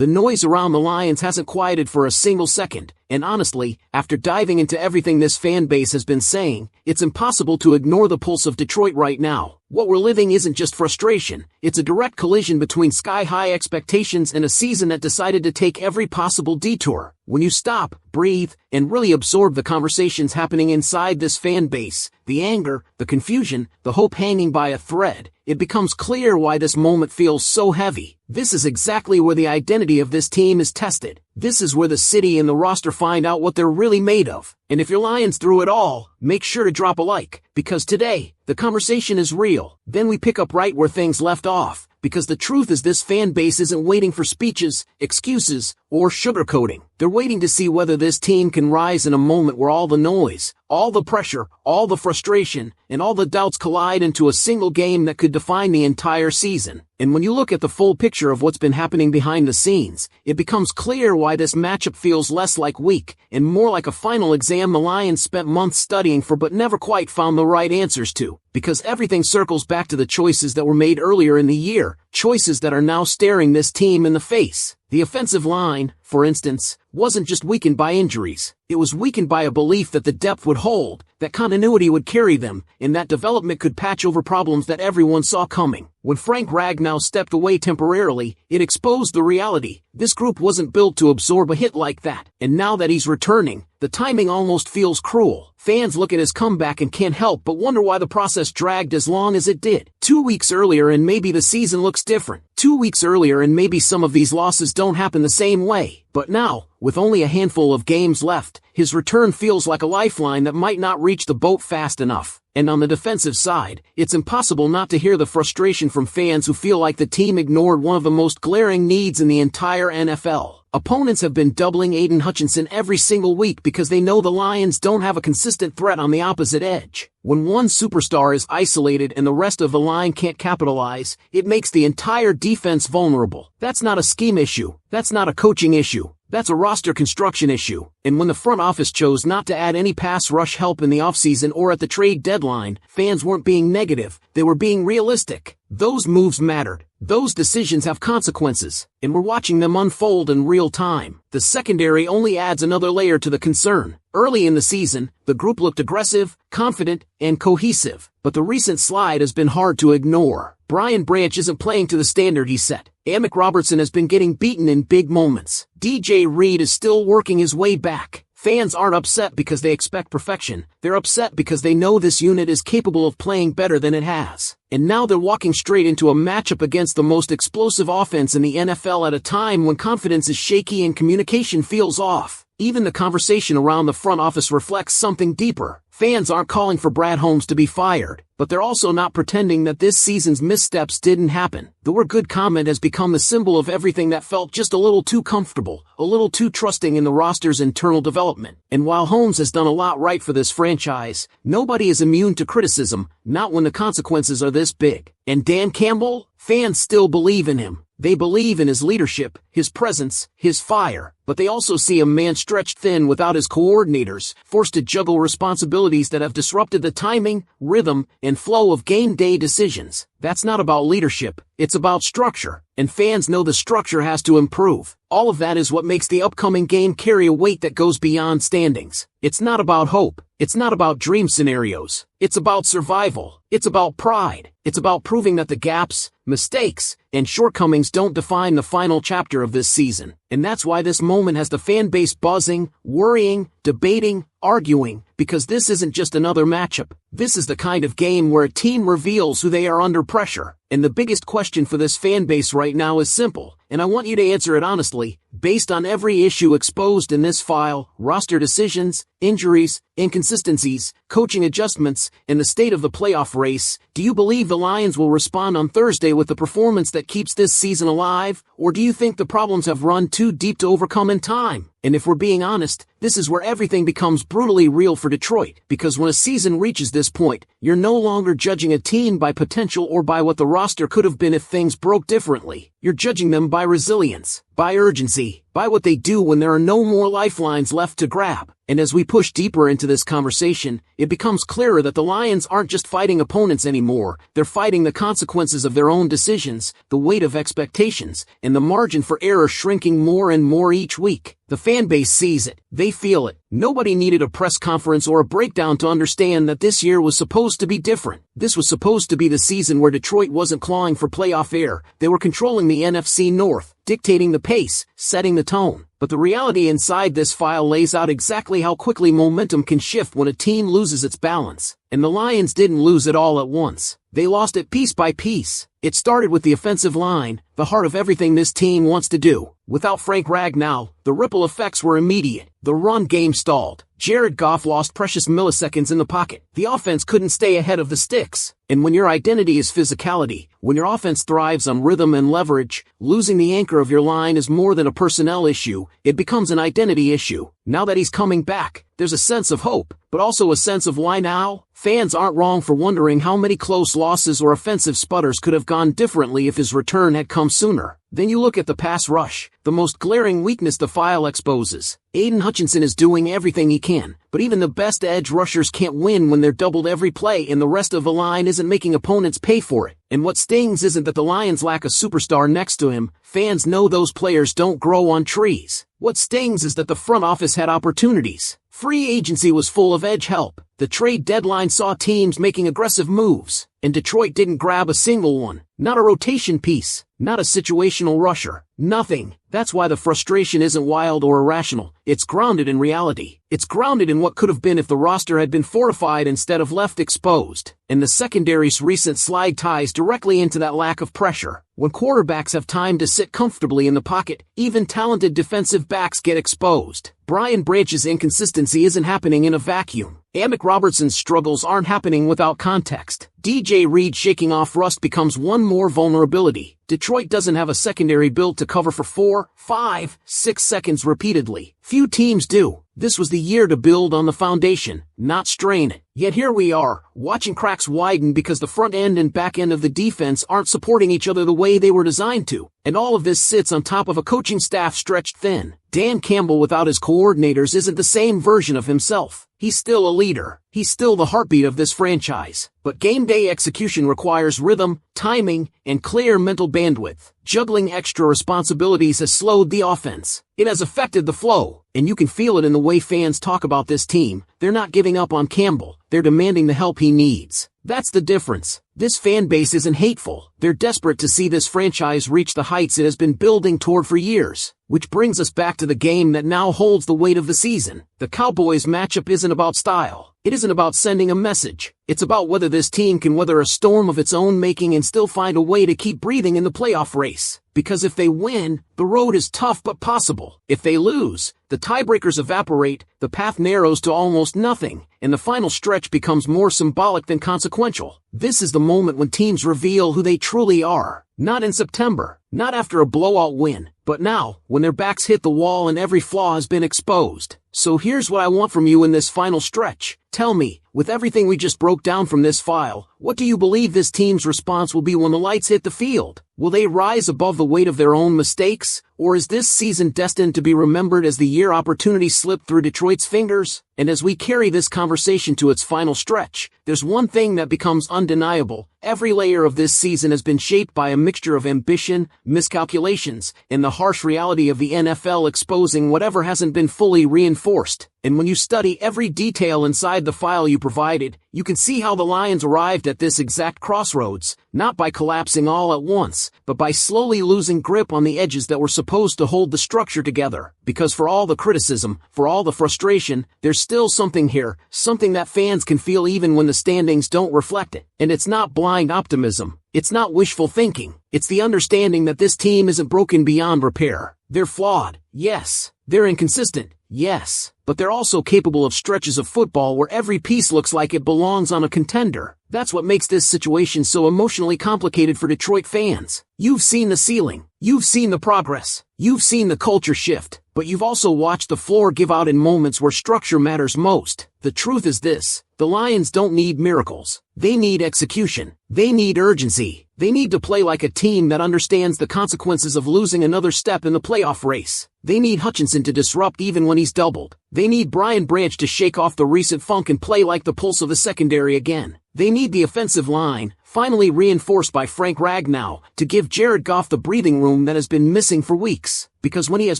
The noise around the Lions hasn't quieted for a single second, and honestly, after diving into everything this fan base has been saying, it's impossible to ignore the pulse of Detroit right now. What we're living isn't just frustration, it's a direct collision between sky-high expectations and a season that decided to take every possible detour. When you stop, breathe, and really absorb the conversations happening inside this fan base, the anger, the confusion, the hope hanging by a thread, it becomes clear why this moment feels so heavy. This is exactly where the identity of this team is tested. This is where the city and the roster find out what they're really made of. And if your Lions through it all, make sure to drop a like, because today, the conversation is real. Then we pick up right where things left off, because the truth is this fan base isn't waiting for speeches, excuses, or sugarcoating. They're waiting to see whether this team can rise in a moment where all the noise, all the pressure, all the frustration, and all the doubts collide into a single game that could define the entire season. And when you look at the full picture of what's been happening behind the scenes, it becomes clear why this matchup feels less like week and more like a final exam the Lions spent months studying for but never quite found the right answers to. Because everything circles back to the choices that were made earlier in the year, choices that are now staring this team in the face. The offensive line, for instance, wasn't just weakened by injuries. It was weakened by a belief that the depth would hold, that continuity would carry them, and that development could patch over problems that everyone saw coming. When Frank Ragnow stepped away temporarily, it exposed the reality. This group wasn't built to absorb a hit like that. And now that he's returning, the timing almost feels cruel. Fans look at his comeback and can't help but wonder why the process dragged as long as it did. 2 weeks earlier and maybe the season looks different. 2 weeks earlier and maybe some of these losses don't happen the same way. But now, with only a handful of games left, his return feels like a lifeline that might not reach the boat fast enough. And on the defensive side, it's impossible not to hear the frustration from fans who feel like the team ignored one of the most glaring needs in the entire NFL. Opponents have been doubling Aiden Hutchinson every single week because they know the Lions don't have a consistent threat on the opposite edge. When one superstar is isolated and the rest of the line can't capitalize, it makes the entire defense vulnerable. That's not a scheme issue. That's not a coaching issue. That's a roster construction issue. And when the front office chose not to add any pass rush help in the offseason or at the trade deadline, fans weren't being negative, they were being realistic. Those moves mattered. Those decisions have consequences, and we're watching them unfold in real time. The secondary only adds another layer to the concern. Early in the season, the group looked aggressive, confident, and cohesive, but the recent slide has been hard to ignore. Brian Branch isn't playing to the standard he set. Amick Robertson has been getting beaten in big moments. DJ Reed is still working his way back. Fans aren't upset because they expect perfection. They're upset because they know this unit is capable of playing better than it has. And now they're walking straight into a matchup against the most explosive offense in the NFL at a time when confidence is shaky and communication feels off. Even the conversation around the front office reflects something deeper. Fans aren't calling for Brad Holmes to be fired, but they're also not pretending that this season's missteps didn't happen. The "we're good" comment has become the symbol of everything that felt just a little too comfortable, a little too trusting in the roster's internal development. And while Holmes has done a lot right for this franchise, nobody is immune to criticism, not when the consequences are this big. And Dan Campbell? Fans still believe in him. They believe in his leadership, his presence, his fire, but they also see a man stretched thin without his coordinators, forced to juggle responsibilities that have disrupted the timing, rhythm, and flow of game day decisions. That's not about leadership, it's about structure, and fans know the structure has to improve. All of that is what makes the upcoming game carry a weight that goes beyond standings. It's not about hope. It's not about dream scenarios. It's about survival. It's about pride. It's about proving that the gaps, mistakes, and shortcomings don't define the final chapter of this season. And that's why this moment has the fan base buzzing, worrying, debating, arguing, because this isn't just another matchup. This is the kind of game where a team reveals who they are under pressure. And the biggest question for this fan base right now is simple, and I want you to answer it honestly. Based on every issue exposed in this file, roster decisions, injuries, inconsistencies, coaching adjustments, and the state of the playoff race, do you believe the Lions will respond on Thursday with the performance that keeps this season alive, or do you think the problems have run too deep to overcome in time? And if we're being honest, this is where everything becomes brutally real for Detroit, because when a season reaches this point, you're no longer judging a team by potential or by what the roster could have been if things broke differently. You're judging them by resilience, by urgency, by what they do when there are no more lifelines left to grab. And as we push deeper into this conversation, it becomes clearer that the Lions aren't just fighting opponents anymore, they're fighting the consequences of their own decisions, the weight of expectations, and the margin for error shrinking more and more each week. The fan base sees it. They feel it. Nobody needed a press conference or a breakdown to understand that this year was supposed to be different. This was supposed to be the season where Detroit wasn't clawing for playoff air. They were controlling the NFC North, dictating the pace, setting the tone. But the reality inside this file lays out exactly how quickly momentum can shift when a team loses its balance. And the Lions didn't lose it all at once. They lost it piece by piece. It started with the offensive line, the heart of everything this team wants to do. Without Frank Ragnow, the ripple effects were immediate. The run game stalled. Jared Goff lost precious milliseconds in the pocket. The offense couldn't stay ahead of the sticks. And when your identity is physicality, when your offense thrives on rhythm and leverage, losing the anchor of your line is more than a personnel issue, it becomes an identity issue. Now that he's coming back, there's a sense of hope, but also a sense of why now? Fans aren't wrong for wondering how many close losses or offensive sputters could have gone differently if his return had come sooner. Then you look at the pass rush, the most glaring weakness the file exposes. Aiden Hutchinson is doing everything he can, but even the best edge rushers can't win when they're doubled every play and the rest of the line isn't making opponents pay for it. And what stings isn't that the Lions lack a superstar next to him. Fans know those players don't grow on trees. What stings is that the front office had opportunities. Free agency was full of edge help. The trade deadline saw teams making aggressive moves, and Detroit didn't grab a single one. Not a rotation piece, not a situational rusher, nothing. That's why the frustration isn't wild or irrational. It's grounded in reality. It's grounded in what could have been if the roster had been fortified instead of left exposed. And the secondary's recent slide ties directly into that lack of pressure. When quarterbacks have time to sit comfortably in the pocket, even talented defensive backs get exposed. Brian Branch's inconsistency isn't happening in a vacuum. Amick Robertson's struggles aren't happening without context. DJ Reed shaking off rust becomes one more vulnerability. Detroit doesn't have a secondary built to cover for 4, 5, 6 seconds repeatedly. Few teams do. This was the year to build on the foundation, not strain it. Yet here we are, watching cracks widen because the front end and back end of the defense aren't supporting each other the way they were designed to. And all of this sits on top of a coaching staff stretched thin. Dan Campbell without his coordinators isn't the same version of himself. He's still a leader. He's still the heartbeat of this franchise. But game day execution requires rhythm, timing, and clear mental bandwidth. Juggling extra responsibilities has slowed the offense. It has affected the flow, and you can feel it in the way fans talk about this team. They're not giving up on Campbell. They're demanding the help he needs. That's the difference. This fan base isn't hateful. They're desperate to see this franchise reach the heights it has been building toward for years. Which brings us back to the game that now holds the weight of the season. The Cowboys matchup isn't about style. It isn't about sending a message. It's about whether this team can weather a storm of its own making and still find a way to keep breathing in the playoff race. Because if they win, the road is tough but possible. If they lose, the tiebreakers evaporate, the path narrows to almost nothing, and the final stretch becomes more symbolic than consequential. This is the moment when teams reveal who they truly are. Not in September, not after a blowout win, but now, when their backs hit the wall and every flaw has been exposed. So here's what I want from you in this final stretch. Tell me, with everything we just broke down from this file, what do you believe this team's response will be when the lights hit the field? Will they rise above the weight of their own mistakes? Or is this season destined to be remembered as the year opportunity slipped through Detroit's fingers? And as we carry this conversation to its final stretch, there's one thing that becomes undeniable. Every layer of this season has been shaped by a mixture of ambition, miscalculations, and the harsh reality of the NFL exposing whatever hasn't been fully reinforced. And when you study every detail inside the file you provided, you can see how the Lions arrived at this exact crossroads, not by collapsing all at once, but by slowly losing grip on the edges that were supposed to hold the structure together. Because for all the criticism, for all the frustration, there's still something here, something that fans can feel even when the standings don't reflect it. And it's not blind optimism. It's not wishful thinking. It's the understanding that this team isn't broken beyond repair. They're flawed, yes. They're inconsistent, yes. But they're also capable of stretches of football where every piece looks like it belongs on a contender. That's what makes this situation so emotionally complicated for Detroit fans. You've seen the ceiling. You've seen the progress. You've seen the culture shift. but you've also watched the floor give out in moments where structure matters most. The truth is this: the Lions don't need miracles. They need execution. They need urgency. They need to play like a team that understands the consequences of losing another step in the playoff race. They need Hutchinson to disrupt even when he's doubled. They need Brian Branch to shake off the recent funk and play like the pulse of the secondary again. They need the offensive line, finally reinforced by Frank Ragnow, to give Jared Goff the breathing room that has been missing for weeks. Because when he has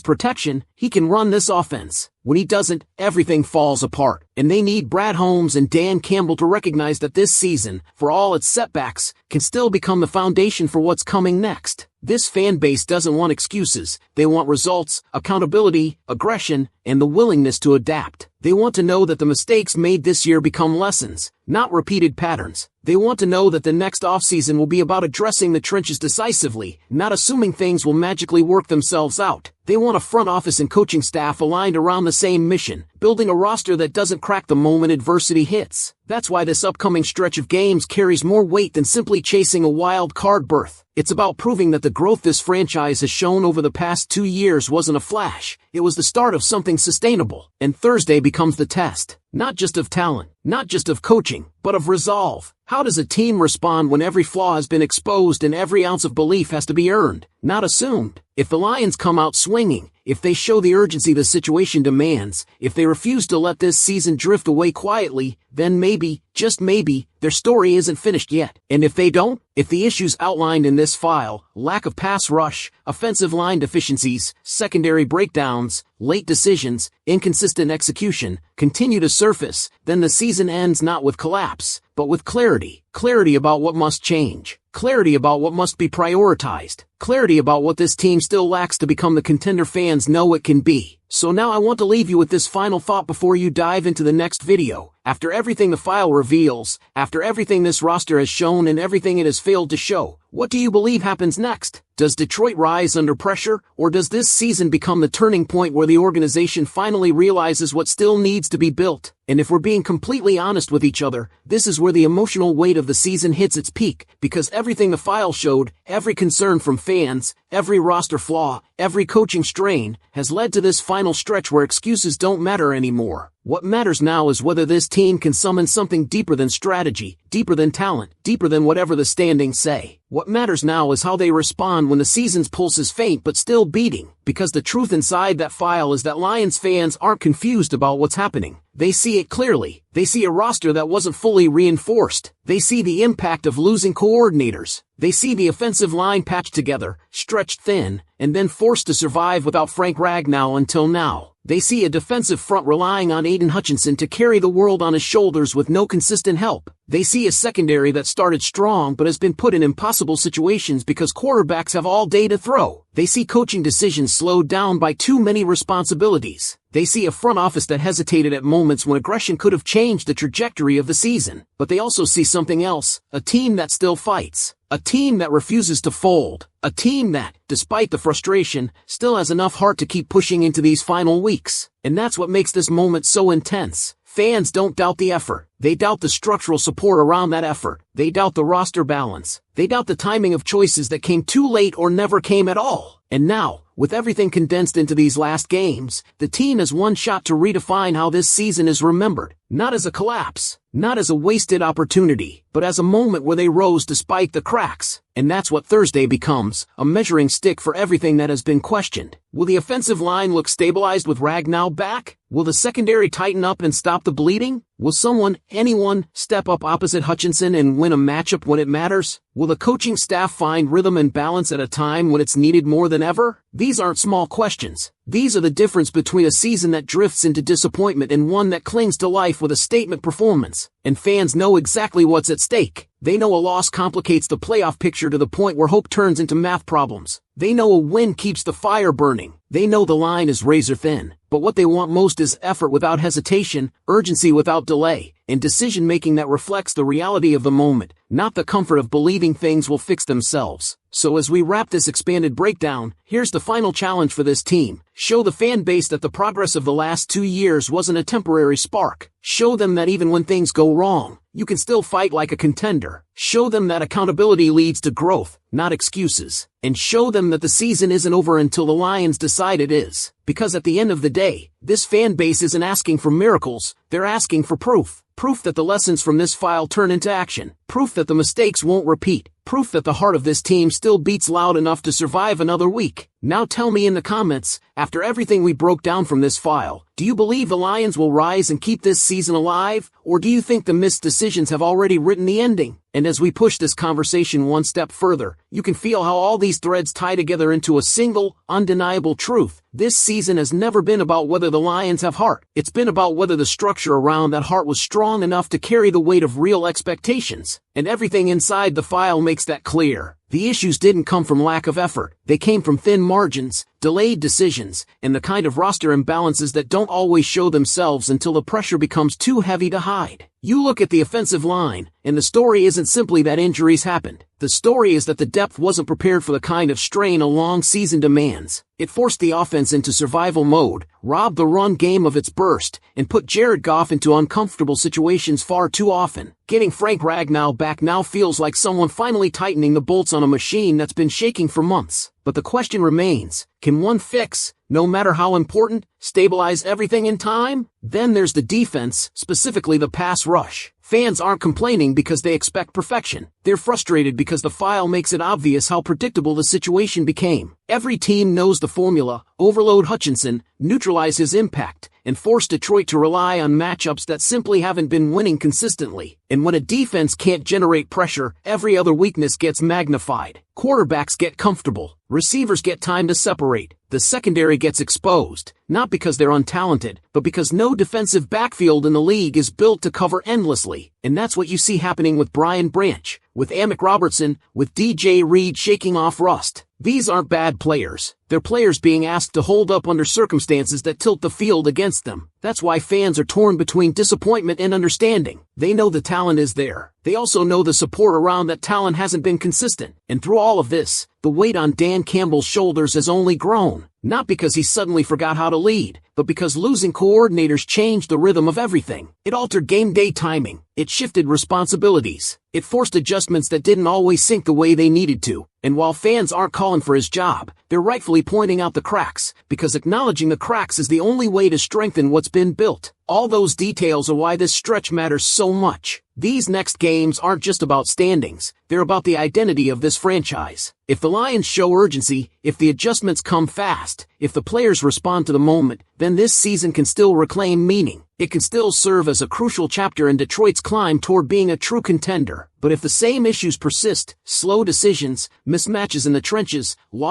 protection, he can run this offense. When he doesn't, everything falls apart. And they need Brad Holmes and Dan Campbell to recognize that this season, for all its setbacks, can still become the foundation for what's coming next. This fan base doesn't want excuses. They want results, accountability, aggression, and the willingness to adapt. They want to know that the mistakes made this year become lessons, not repeated patterns. They want to know that the next offseason will be about addressing the trenches decisively, not assuming things will magically work themselves out. They want a front office and coaching staff aligned around the same mission, building a roster that doesn't crack the moment adversity hits. That's why this upcoming stretch of games carries more weight than simply chasing a wild card berth. It's about proving that the growth this franchise has shown over the past 2 years wasn't a flash. It was the start of something sustainable. And Thursday becomes the test. Not just of talent, not just of coaching, but of resolve. How does a team respond when every flaw has been exposed and every ounce of belief has to be earned, not assumed? If the Lions come out swinging, if they show the urgency the situation demands, if they refuse to let this season drift away quietly, then maybe, just maybe, their story isn't finished yet. And if they don't, if the issues outlined in this file, lack of pass rush, offensive line deficiencies, secondary breakdowns, late decisions, inconsistent execution, continue to surface, then the season ends not with collapse, but with clarity. Clarity about what must change. Clarity about what must be prioritized. Clarity about what this team still lacks to become the contender fans know it can be. So now I want to leave you with this final thought before you dive into the next video. After everything the file reveals, after everything this roster has shown and everything it has failed to show, what do you believe happens next? Does Detroit rise under pressure, or does this season become the turning point where the organization finally realizes what still needs to be built? And if we're being completely honest with each other, this is where the emotional weight of the season hits its peak, because everything the file showed, every concern from fans, every roster flaw, every coaching strain, has led to this final stretch where excuses don't matter anymore. What matters now is whether this team can summon something deeper than strategy, deeper than talent, deeper than whatever the standings say. What matters now is how they respond when the season's pulse is faint but still beating, because the truth inside that file is that Lions fans aren't confused about what's happening. They see it clearly. They see a roster that wasn't fully reinforced. They see the impact of losing coordinators. They see the offensive line patched together, stretched thin, and then forced to survive without Frank Ragnow until now. They see a defensive front relying on Aiden Hutchinson to carry the world on his shoulders with no consistent help. They see a secondary that started strong but has been put in impossible situations because quarterbacks have all day to throw. They see coaching decisions slowed down by too many responsibilities. They see a front office that hesitated at moments when aggression could have changed the trajectory of the season. But they also see something else, a team that still fights. A team that refuses to fold. A team that, despite the frustration, still has enough heart to keep pushing into these final weeks. And that's what makes this moment so intense. Fans don't doubt the effort. They doubt the structural support around that effort. They doubt the roster balance. They doubt the timing of choices that came too late or never came at all. And now, with everything condensed into these last games, the team has one shot to redefine how this season is remembered. Not as a collapse, not as a wasted opportunity, but as a moment where they rose despite the cracks. And that's what Thursday becomes, a measuring stick for everything that has been questioned. Will the offensive line look stabilized with Ragnow back? Will the secondary tighten up and stop the bleeding? Will someone, anyone, step up opposite Hutchinson and win a matchup when it matters? Will the coaching staff find rhythm and balance at a time when it's needed more than ever? These aren't small questions. These are the difference between a season that drifts into disappointment and one that clings to life with a statement performance. And fans know exactly what's at stake. They know a loss complicates the playoff picture to the point where hope turns into math problems. They know a win keeps the fire burning. They know the line is razor thin. But what they want most is effort without hesitation, urgency without delay, and decision-making that reflects the reality of the moment, not the comfort of believing things will fix themselves. So as we wrap this expanded breakdown, here's the final challenge for this team. Show the fan base that the progress of the last 2 years wasn't a temporary spark. Show them that even when things go wrong, you can still fight like a contender. Show them that accountability leads to growth, not excuses. And show them that the season isn't over until the Lions decide it is. Because at the end of the day, this fan base isn't asking for miracles, they're asking for proof. Proof that the lessons from this file turn into action. Proof that the mistakes won't repeat. Proof that the heart of this team still beats loud enough to survive another week. Now tell me in the comments, after everything we broke down from this file, do you believe the Lions will rise and keep this season alive, or do you think the missed decisions have already written the ending? And as we push this conversation one step further, you can feel how all these threads tie together into a single, undeniable truth. This season has never been about whether the Lions have heart. It's been about whether the structure around that heart was strong enough to carry the weight of real expectations. And everything inside the file makes that clear. The issues didn't come from lack of effort. They came from thin margins, delayed decisions, and the kind of roster imbalances that don't always show themselves until the pressure becomes too heavy to hide. You look at the offensive line, and the story isn't simply that injuries happened. The story is that the depth wasn't prepared for the kind of strain a long season demands. It forced the offense into survival mode, robbed the run game of its burst, and put Jared Goff into uncomfortable situations far too often. Getting Frank Ragnow back now feels like someone finally tightening the bolts on a machine that's been shaking for months. But the question remains, can one fix, no matter how important, stabilize everything in time? Then there's the defense, specifically the pass rush. Fans aren't complaining because they expect perfection. They're frustrated because the file makes it obvious how predictable the situation became. Every team knows the formula: overload Hutchinson, neutralize his impact, and force Detroit to rely on matchups that simply haven't been winning consistently. And when a defense can't generate pressure, every other weakness gets magnified. Quarterbacks get comfortable. Receivers get time to separate. The secondary gets exposed, not because they're untalented, but because no defensive backfield in the league is built to cover endlessly. And that's what you see happening with Brian Branch, with Amick Robertson, with DJ Reed shaking off rust. These aren't bad players. They're players being asked to hold up under circumstances that tilt the field against them. That's why fans are torn between disappointment and understanding. They know the talent is there. They also know the support around that talent hasn't been consistent. And through all of this, the weight on Dan Campbell's shoulders has only grown. Not because he suddenly forgot how to lead, but because losing coordinators changed the rhythm of everything. It altered game day timing. It shifted responsibilities. It forced adjustments that didn't always sync the way they needed to. And while fans aren't calling for his job, they're rightfully pointing out the cracks, because acknowledging the cracks is the only way to strengthen what's been built. All those details are why this stretch matters so much. These next games aren't just about standings, they're about the identity of this franchise. If the Lions show urgency, if the adjustments come fast, if the players respond to the moment, then this season can still reclaim meaning. It can still serve as a crucial chapter in Detroit's climb toward being a true contender. But if the same issues persist, slow decisions, mismatches in the trenches, lost